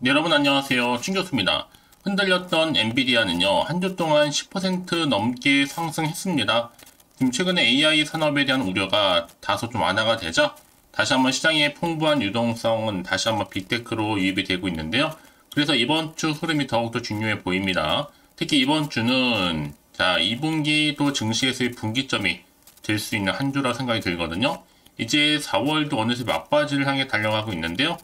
네, 여러분 안녕하세요. 충교수입니다. 흔들렸던 엔비디아는요, 한 주 동안 10% 넘게 상승했습니다. 지금 최근에 AI 산업에 대한 우려가 다소 좀 완화가 되죠? 다시 한번 시장의 풍부한 유동성은 다시 한번 빅테크로 유입이 되고 있는데요. 그래서 이번 주 흐름이 더욱더 중요해 보입니다. 특히 이번 주는 2분기도 증시에서의 분기점이 될 수 있는 한 주라 생각이 들거든요. 이제 4월도 어느새 막바지를 향해 달려가고 있는데요.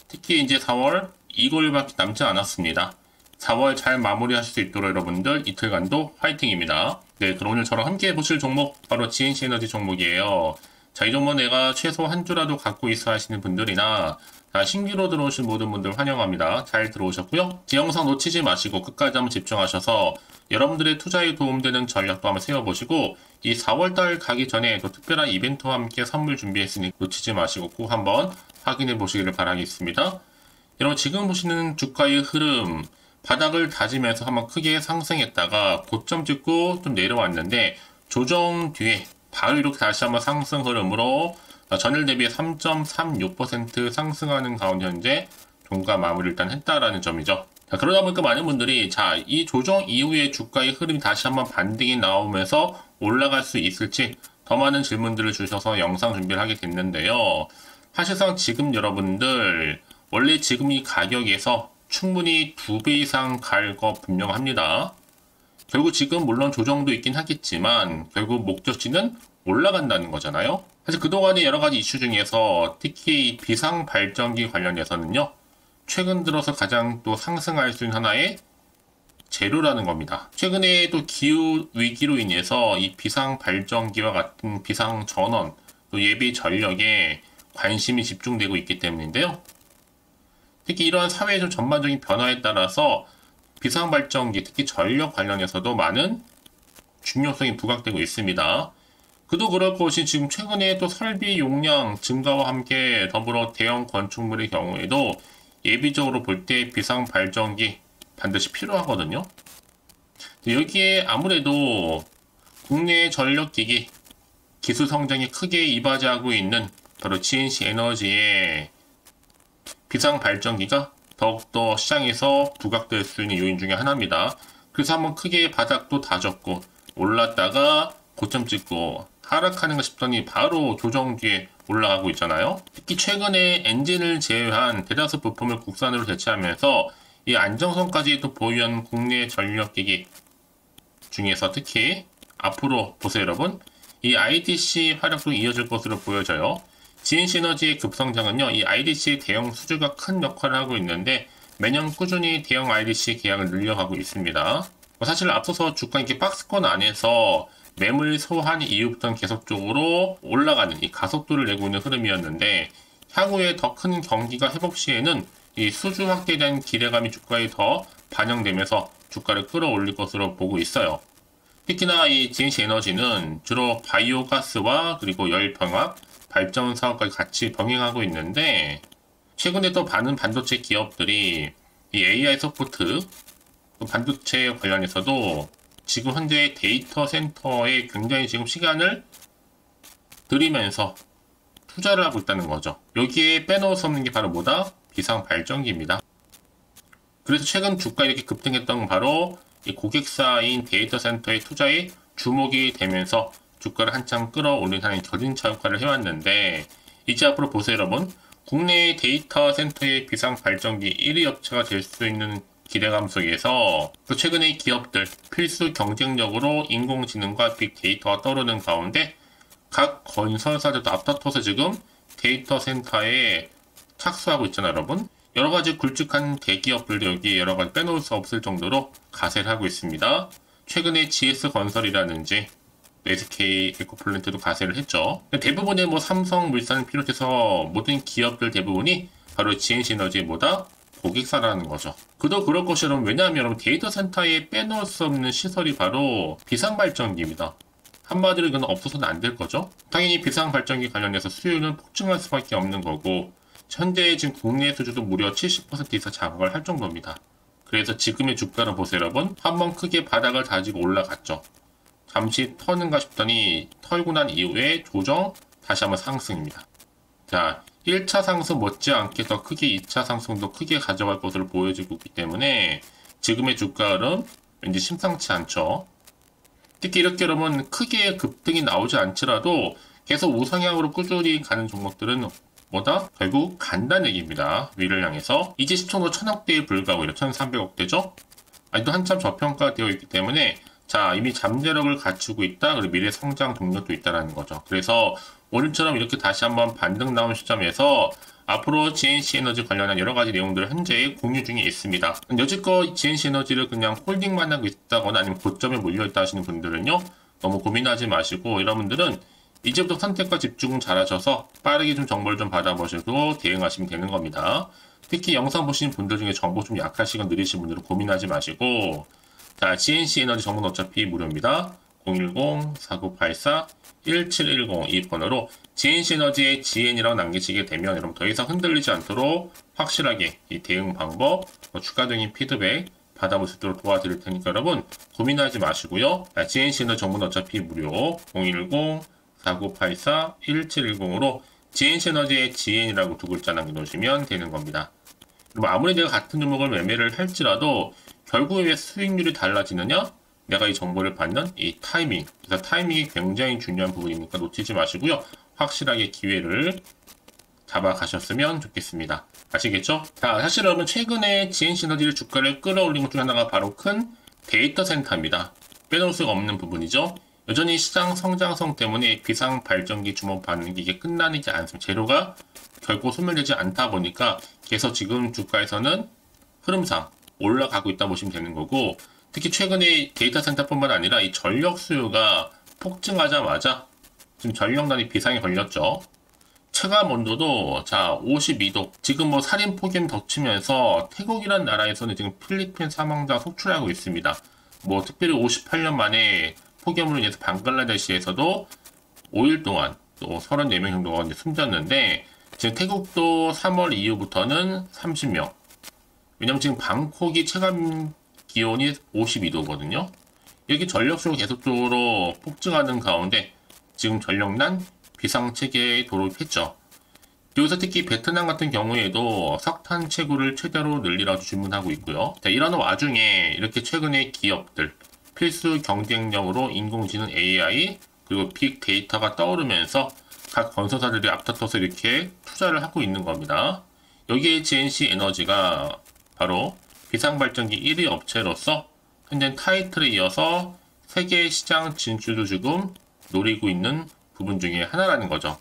특히 이제 4월 2개월밖에 남지 않았습니다. 4월 잘 마무리하실 수 있도록 여러분들 이틀간도 화이팅입니다. 네, 그럼 오늘 저랑 함께 보실 종목 바로 GNC 에너지 종목이에요. 자, 이 종목 내가 최소 한 주라도 갖고 있어 하시는 분들이나 신규로 들어오신 모든 분들 환영합니다. 잘 들어오셨고요. 제 영상 놓치지 마시고 끝까지 한번 집중하셔서 여러분들의 투자에 도움되는 전략도 한번 세워보시고 이 4월달 가기 전에 또 특별한 이벤트와 함께 선물 준비했으니 놓치지 마시고 꼭 한번 확인해 보시기를 바라겠습니다. 여러분 지금 보시는 주가의 흐름 바닥을 다지면서 한번 크게 상승했다가 고점 찍고 좀 내려왔는데 조정 뒤에 바로 이렇게 다시 한번 상승 흐름으로 전일 대비 3.36% 상승하는 가운데 현재 종가 마무리를 일단 했다라는 점이죠. 자, 그러다 보니까 많은 분들이 이 조정 이후에 주가의 흐름이 다시 한번 반등이 나오면서 올라갈 수 있을지 더 많은 질문들을 주셔서 영상 준비를 하게 됐는데요. 사실상 지금 여러분들 원래 지금 이 가격에서 충분히 2배 이상 갈 거 분명합니다. 결국 지금 물론 조정도 있긴 하겠지만 결국 목적지는 올라간다는 거잖아요. 사실 그동안의 여러 가지 이슈 중에서 특히 비상 발전기 관련해서는요. 최근 들어서 가장 또 상승할 수 있는 하나의 재료라는 겁니다. 최근에 또 기후 위기로 인해서 이 비상 발전기와 같은 비상 전원 또 예비 전력에 관심이 집중되고 있기 때문인데요. 특히 이러한 사회의 전반적인 변화에 따라서 비상발전기, 특히 전력 관련해서도 많은 중요성이 부각되고 있습니다. 그도 그럴 것이 지금 최근에 또 설비 용량 증가와 함께 더불어 대형 건축물의 경우에도 예비적으로 볼 때 비상발전기 반드시 필요하거든요. 여기에 아무래도 국내 전력기기 기술 성장이 크게 이바지하고 있는 바로 GNC 에너지의 비상발전기가 더욱더 시장에서 부각될 수 있는 요인 중에 하나입니다. 그래서 한번 크게 바닥도 다졌고 올랐다가 고점 찍고 하락하는 것 싶더니 바로 조정 뒤에 올라가고 있잖아요. 특히 최근에 엔진을 제외한 대다수 부품을 국산으로 대체하면서 이 안정성까지도 보유한 국내 전력기기 중에서 특히 앞으로 보세요 여러분. 이 IDC 활약도 이어질 것으로 보여져요. GNC 에너지의 급성장은요, 이 IDC 대형 수주가 큰 역할을 하고 있는데 매년 꾸준히 대형 IDC 계약을 늘려가고 있습니다. 사실 앞서서 주가 이렇게 박스권 안에서 매물 소환 이후부터는 계속적으로 올라가는 이 가속도를 내고 있는 흐름이었는데 향후에 더 큰 경기가 회복 시에는 이 수주 확대에 대한 기대감이 주가에 더 반영되면서 주가를 끌어올릴 것으로 보고 있어요. 특히나 이 GNC 에너지는 주로 바이오가스와 그리고 열병합 발전 사업까지 같이 병행하고 있는데 최근에 또 많은 반도체 기업들이 이 AI 서포트 반도체 관련해서도 지금 현재 데이터 센터에 굉장히 지금 시간을 들이면서 투자를 하고 있다는 거죠. 여기에 빼놓을 수 없는 게 바로 뭐다? 비상 발전기입니다. 그래서 최근 주가 이렇게 급등했던 건 바로 이 고객사인 데이터 센터의 투자에 주목이 되면서 주가를 한참 끌어올리는 하는 견인차 역할을 해왔는데 이제 앞으로 보세요 여러분. 국내 데이터 센터의 비상 발전기 1위 업체가 될 수 있는 기대감 속에서 또 최근에 기업들 필수 경쟁력으로 인공지능과 빅데이터가 떠오르는 가운데 각 건설사들도 앞다퉈서 지금 데이터 센터에 착수하고 있잖아요 여러분. 여러가지 굵직한 대기업들도 여기 여러가지 빼놓을 수 없을 정도로 가세를 하고 있습니다. 최근에 GS건설이라든지 SK 에코플랜트도 가세를 했죠. 대부분의 삼성물산을 비롯해서 모든 기업들 대부분이 바로 GNC 에너지의 고객사라는 거죠. 그도 그럴 것이 여러분. 왜냐하면 여러분 데이터 센터에 빼놓을 수 없는 시설이 바로 비상발전기입니다. 한마디로 이건 없어서는 안 될 거죠. 당연히 비상발전기 관련해서 수요는 폭증할 수밖에 없는 거고 현재 지금 국내 수주도 무려 70% 이상 작업을 할 정도입니다. 그래서 지금의 주가를 보세요 여러분. 한번 크게 바닥을 다지고 올라갔죠. 잠시 터는가 싶더니 털고 난 이후에 조정 다시 한번 상승입니다. 자, 1차 상승 못지않게 더 크게 2차 상승도 크게 가져갈 것으로 보여지고 있기 때문에 지금의 주가 흐름 왠지 심상치 않죠. 특히 이렇게 여러분 크게 급등이 나오지 않더라도 계속 우상향으로 꾸준히 가는 종목들은 뭐다? 결국 간다는 얘기입니다. 위를 향해서 이제 시총도 1000억대에 불과하고 1300억대죠? 아직도 한참 저평가되어 있기 때문에 자 이미 잠재력을 갖추고 있다. 그리고 미래 성장 동력도 있다는 거죠. 그래서 오늘처럼 이렇게 다시 한번 반등 나온 시점에서 앞으로 GNC 에너지 관련한 여러 가지 내용들을 현재 공유 중에 있습니다. 여지껏 GNC 에너지를 그냥 홀딩만 하고 있다거나 아니면 고점에 몰려있다 하시는 분들은요, 너무 고민하지 마시고 여러분들은 이제부터 선택과 집중 잘하셔서 빠르게 좀 정보를 좀 받아보시고 대응하시면 되는 겁니다. 특히 영상 보시는 분들 중에 정보 좀 약하시거나 느리신 분들은 고민하지 마시고, 자, GNC 에너지 정보는 어차피 무료입니다. 010-4984-1710 이 번호로 GNC 에너지의 GN이라고 남기시게 되면 여러분 더 이상 흔들리지 않도록 확실하게 이 대응 방법, 추가적인 피드백 받아볼 수 있도록 도와드릴 테니까 여러분 고민하지 마시고요. GNC 에너지 정보는 어차피 무료 010-4984-1710으로 GNC 에너지의 GN이라고 두 글자 남겨놓으시면 되는 겁니다. 그럼 아무리 내가 같은 종목을 매매를 할지라도 결국에 왜 수익률이 달라지느냐? 내가 이 정보를 받는 이 타이밍. 그래서 타이밍이 굉장히 중요한 부분이니까 놓치지 마시고요. 확실하게 기회를 잡아가셨으면 좋겠습니다. 아시겠죠? 자, 사실 여러분 최근에 GNC 에너지를 주가를 끌어올린 것 중 하나가 바로 큰 데이터 센터입니다. 빼놓을 수가 없는 부분이죠. 여전히 시장 성장성 때문에 비상 발전기 주목받는 게 이게 끝나지 않습니다. 재료가 결코 소멸되지 않다 보니까 계속 지금 주가에서는 흐름상 올라가고 있다 보시면 되는 거고, 특히 최근에 데이터 센터뿐만 아니라 이 전력 수요가 폭증하자마자 지금 전력난이 비상에 걸렸죠. 체감 온도도 자 52도. 지금 뭐 살인 폭염 덮치면서 태국이라는 나라에서는 지금 필리핀 사망자 속출하고 있습니다. 뭐 특별히 58년 만에 폭염으로 인해서 방글라데시에서도 5일 동안 또 34명 정도가 숨졌는데, 지금 태국도 3월 이후부터는 30명. 왜냐면 지금 방콕이 체감 기온이 52도거든요. 여기 전력수가 계속적으로 폭증하는 가운데 지금 전력난 비상체계에 돌입했죠. 여기서 특히 베트남 같은 경우에도 석탄 채굴을 최대로 늘리라고 주문하고 있고요. 자, 이런 와중에 이렇게 최근에 기업들 필수 경쟁력으로 인공지능 AI 그리고 빅데이터가 떠오르면서 각 건설사들이 앞다퉈서 이렇게 투자를 하고 있는 겁니다. 여기에 GNC 에너지가 바로 비상발전기 1위 업체로서 현재 타이틀에 이어서 세계 시장 진출도 지금 노리고 있는 부분 중에 하나라는 거죠.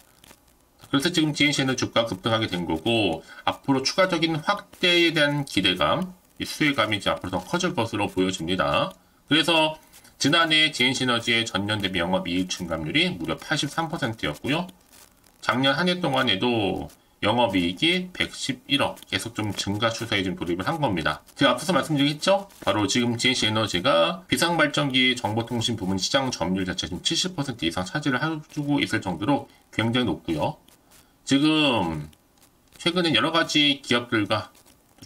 그래서 지금 GNC는 주가 급등하게 된 거고, 앞으로 추가적인 확대에 대한 기대감, 이 수혜감이 이제 앞으로 더 커질 것으로 보여집니다. 그래서 지난해 GNC에너지의 전년 대비 영업이익 증감률이 무려 83%였고요. 작년 한 해 동안에도 영업이익이 111억 계속 좀 증가 추세에 좀 돌입을 한 겁니다. 제가 앞서서 말씀드렸죠? 바로 지금 GNC 에너지가 비상발전기 정보통신 부문 시장 점유율 자체 지금 70% 이상 차지를 해주고 있을 정도로 굉장히 높고요. 지금 최근에 여러 가지 기업들과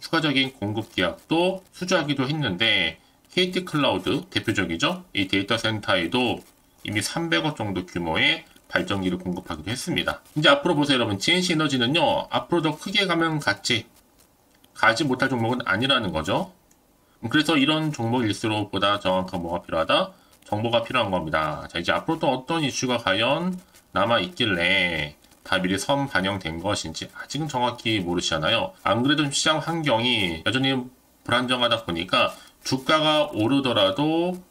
추가적인 공급 계약도 수주하기도 했는데, KT 클라우드 대표적이죠. 이 데이터 센터에도 이미 300억 정도 규모의 발전기를 공급하기도 했습니다. 이제 앞으로 보세요, 여러분. GNC 에너지는요, 앞으로 더 크게 가면 가지 못할 종목은 아니라는 거죠. 그래서 이런 종목일수록 보다 정확한 뭐가 필요하다? 정보가 필요한 겁니다. 자, 이제 앞으로 또 어떤 이슈가 과연 남아있길래 다 미리 반영된 것인지 아직은 정확히 모르시잖아요. 안 그래도 시장 환경이 여전히 불안정하다 보니까 주가가 오르더라도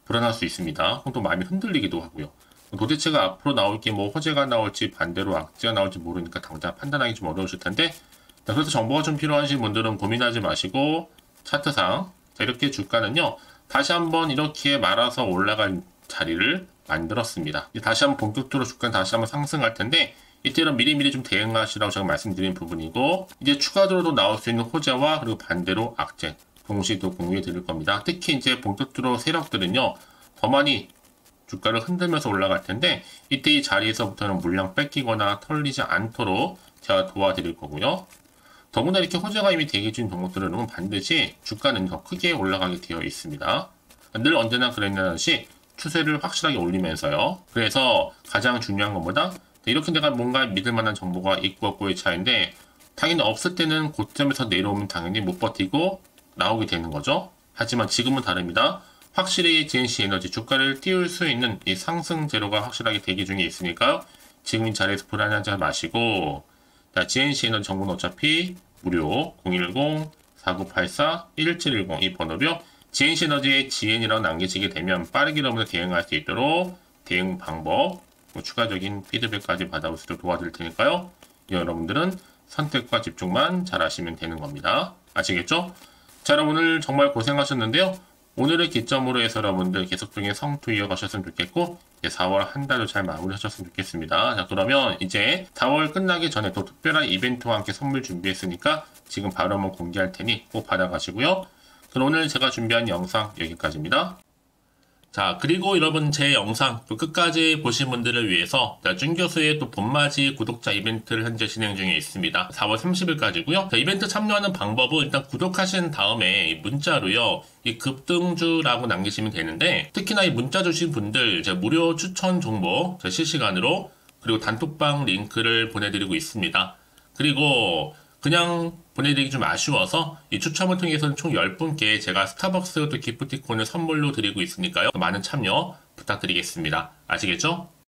불안할 수 있습니다. 그럼 또 마음이 흔들리기도 하고요. 도대체가 앞으로 나올 게 뭐 호재가 나올지 반대로 악재가 나올지 모르니까 당장 판단하기 좀 어려우실 텐데, 자, 그래서 정보가 좀 필요하신 분들은 고민하지 마시고 차트상 자, 이렇게 주가는요 다시 한번 이렇게 말아서 올라갈 자리를 만들었습니다. 다시 한번 본격적으로 주가는 다시 한번 상승할 텐데, 이때는 미리미리 좀 대응하시라고 제가 말씀드린 부분이고, 이제 추가적으로 나올 수 있는 호재와 그리고 반대로 악재 동시에 또 공유해 드릴 겁니다. 특히 이제 본격적으로 세력들은요 더 많이 주가를 흔들면서 올라갈 텐데, 이때 이 자리에서부터는 물량 뺏기거나 털리지 않도록 제가 도와드릴 거고요. 더구나 이렇게 호재가 이미 대기 중인 종목들은 반드시 주가는 더 크게 올라가게 되어 있습니다. 늘 언제나 그랬듯이 추세를 확실하게 올리면서요. 그래서 가장 중요한 것보다 이렇게 내가 뭔가 믿을 만한 정보가 있고 없고의 차이인데, 당연히 없을 때는 고점에서 내려오면 당연히 못 버티고 나오게 되는 거죠. 하지만 지금은 다릅니다. 확실히 GNC 에너지 주가를 띄울 수 있는 이 상승 재료가 확실하게 대기 중에 있으니까요. 지금 이 자리에서 불안해하지 마시고, 자, GNC 에너지 정보는 어차피 무료 010-4984-1710 이 번호로요. GNC 에너지의 GN이라고 남기시게 되면 빠르게 여러분들 대응할 수 있도록 대응 방법, 추가적인 피드백까지 받아볼 수 있도록 도와드릴 테니까요. 여러분들은 선택과 집중만 잘 하시면 되는 겁니다. 아시겠죠? 자, 여러분 오늘 정말 고생하셨는데요. 오늘을 기점으로 해서 여러분들 계속적인 성투 이어가셨으면 좋겠고, 4월 한 달도 잘 마무리하셨으면 좋겠습니다. 자, 그러면 이제 4월 끝나기 전에 또 특별한 이벤트와 함께 선물 준비했으니까 지금 바로 한번 공개할 테니 꼭 받아가시고요. 그럼 오늘 제가 준비한 영상 여기까지입니다. 자, 그리고 여러분 제 영상 또 끝까지 보신 분들을 위해서 준교수의 또 봄맞이 구독자 이벤트를 현재 진행 중에 있습니다. 4월 30일까지고요. 자, 이벤트 참여하는 방법은 일단 구독하신 다음에 문자로요. 이 급등주라고 남기시면 되는데, 특히나 이 문자 주신 분들 제가 무료 추천 정보 실시간으로 그리고 단톡방 링크를 보내드리고 있습니다. 그리고 그냥 보내드리기 좀 아쉬워서 이 추첨을 통해서는 총 10분께 제가 스타벅스 또 기프티콘을 선물로 드리고 있으니까요. 많은 참여 부탁드리겠습니다. 아시겠죠?